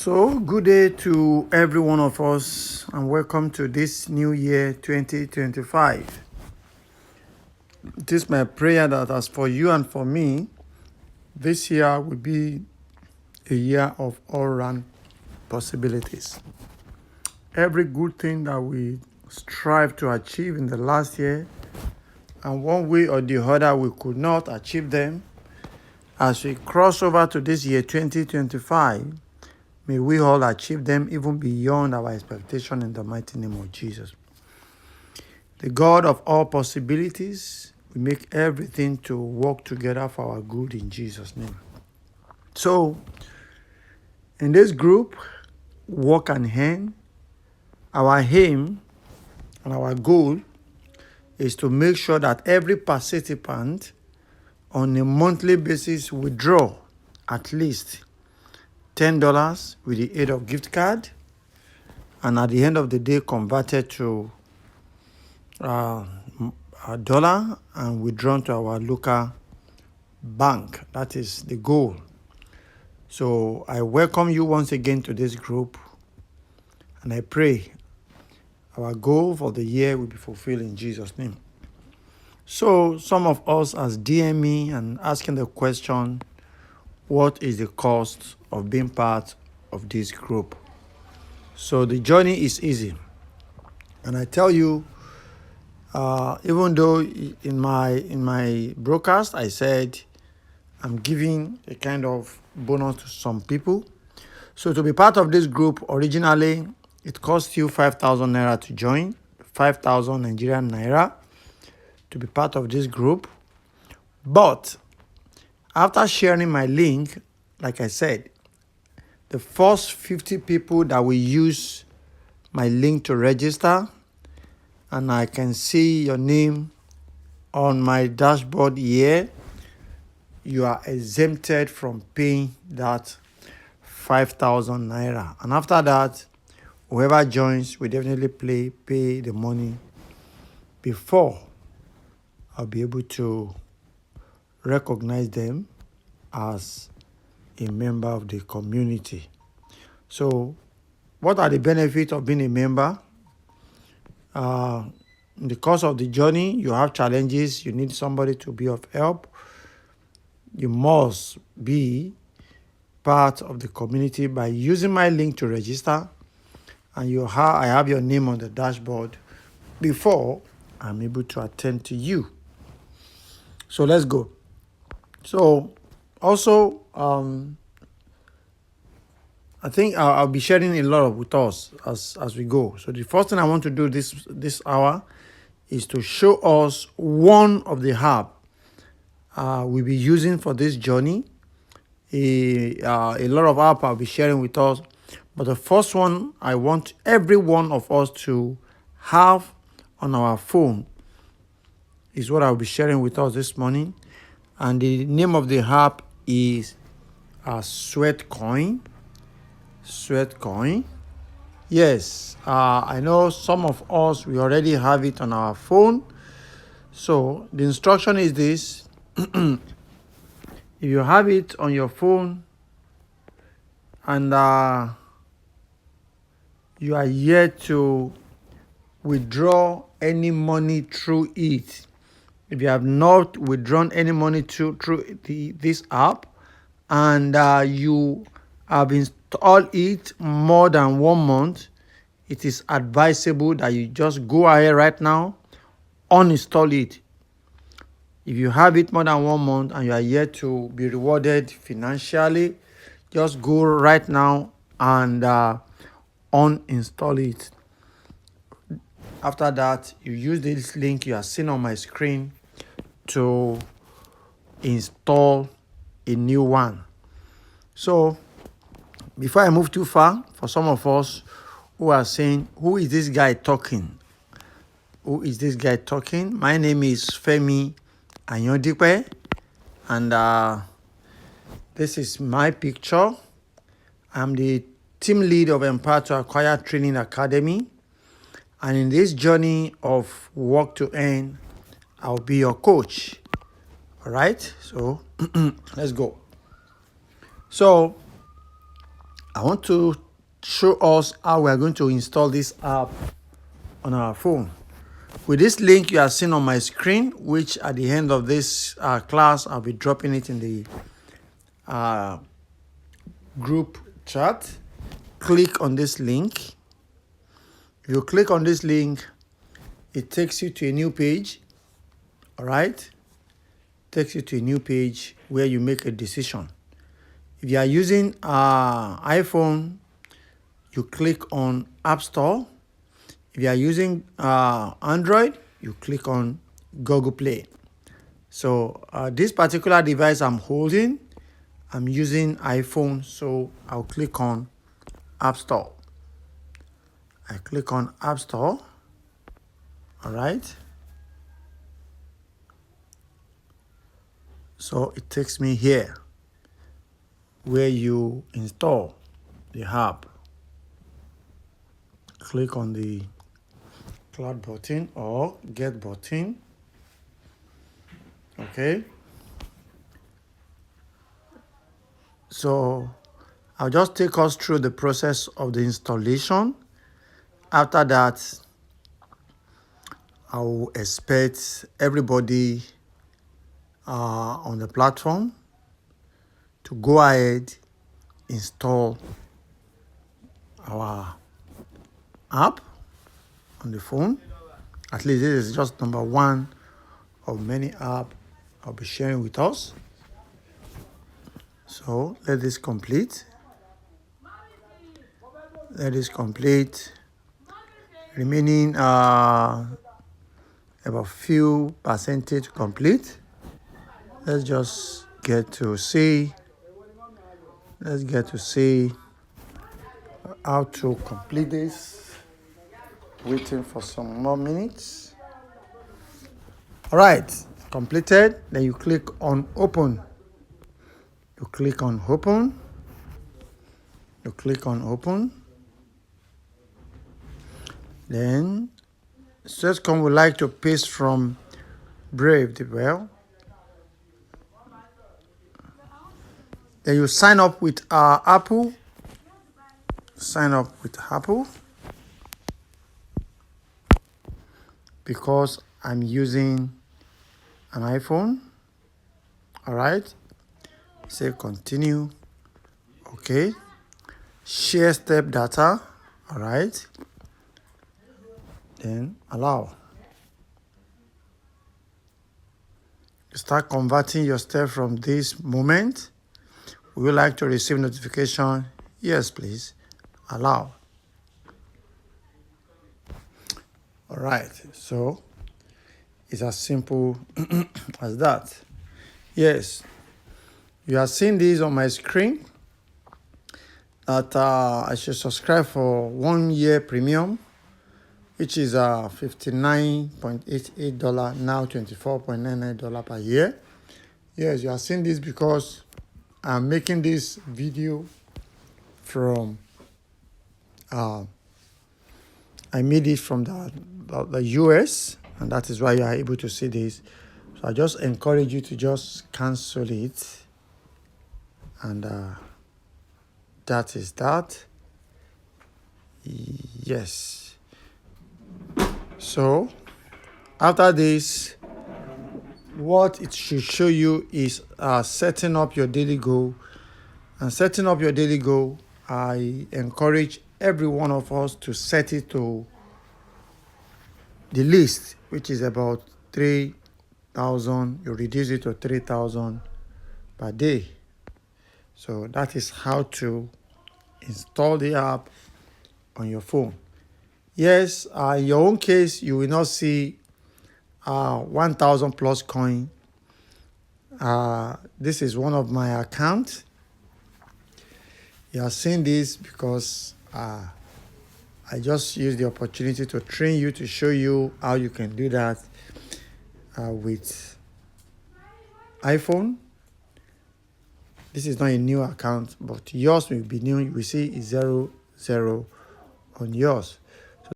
So, good day to every one of us, and welcome to this new year 2025. It is my prayer that, as for you and for me, this year will be a year of all round possibilities. Every good thing that we strive to achieve in the last year, and one way or the other we could not achieve them, as we cross over to this year 2025, may we all achieve them even beyond our expectation in the mighty name of Jesus. The God of all possibilities will make everything to work together for our good in Jesus' name. So, in this group, Walk and Hand, our aim and our goal is to make sure that every participant on a monthly basis withdraw at least $10 with the aid of gift card, and at the end of the day converted to a dollar and withdrawn to our local bank. That is the goal. So I welcome you once again to this group, and I pray our goal for the year will be fulfilled in Jesus' name. So some of us has DM me and asking the question, what is the cost of being part of this group? So the journey is easy. And I tell you, even though in my broadcast I said I'm giving a kind of bonus to some people. So to be part of this group, originally it cost you 5,000 naira to join, 5,000 Nigerian naira to be part of this group. But after sharing my link, like I said, the first 50 people that will use my link to register, and I can see your name on my dashboard here, you are exempted from paying that 5,000 naira. And after that, whoever joins will definitely pay the money before I'll be able to recognize them as a member of the community. So, what are the benefits of being a member? In the course of the journey, you have challenges, you need somebody to be of help. You must be part of the community by using my link to register, and I have your name on the dashboard before I'm able to attend to you. So let's go. So also, I think I'll be sharing a lot with us as we go. So the first thing I want to do this hour is to show us one of the app we'll be using for this journey. A lot of app I'll be sharing with us, but the first one I want every one of us to have on our phone is what I'll be sharing with us this morning, and the name of the app is Sweatcoin. Yes, I know some of us, we already have it on our phone. So the instruction is this. If you have it on your phone and you are yet to withdraw any money through it, if you have not withdrawn any money through this app, and you have installed it more than 1 month, it is advisable that you just go ahead right now, uninstall it. If you have it more than 1 month and you are yet to be rewarded financially, just go right now and uninstall it. After that, you use this link you are seeing on my screen to install a new one. So before I move too far, for some of us who are saying, who is this guy talking? Who is this guy talking? My name is Femi Anyodipe, and this is my picture. I'm the team lead of Empower to Acquire Training Academy, and in this journey of Work to Earn, I'll be your coach. All right, so let's go. So I want to show us how we are going to install this app on our phone. With this link you are seeing on my screen, which at the end of this class, I'll be dropping it in the group chat. Click on this link. If you click on this link, it takes you to a new page. All right? Takes you to a new page where you make a decision. If you are using iPhone, you click on App Store. If you are using Android, you click on Google Play. So this particular device I'm holding, I'm using iPhone, so I'll click on App Store. I click on App Store. All right. So it takes me here where you install the app. Click on the cloud button or get button. Okay. So I'll just take us through the process of the installation. After that, I will expect everybody on the platform to go ahead, install our app on the phone. At least this is just number one of many apps I'll be sharing with us. So let this complete. Let this complete. Remaining about few percentage complete. Let's just get to see. Let's get to see how to complete this. Waiting for some more minutes. All right, completed. Then you click on open. You click on open. You click on open. Then Sescom would like to paste from Brave well. Then you sign up with Apple. Sign up with Apple because I'm using an iPhone. All right. Say continue. Okay. Share step data. All right. Then allow. Start converting your step from this moment. Would you like to receive notification? Yes, please. Allow. All right. So it's as simple as that. Yes. You are seeing this on my screen that I should subscribe for 1 year premium, which is $59.88, now $24.99 per year. Yes, you are seeing this because I'm making this video from, I made it from the US, and that is why you are able to see this. So I just encourage you to just cancel it. And that is that. Yes. So after this, what it should show you is setting up your daily goal. And setting up your daily goal, I encourage every one of us to set it to the least, which is about 3,000. You reduce it to 3,000 per day. So that is how to install the app on your phone. Yes, in your own case, you will not see 1,000 plus coin. This is one of my accounts. You are seeing this because I just use the opportunity to train you, to show you how you can do that with iPhone. This is not a new account, but yours will be new. You will see it's 00 on yours.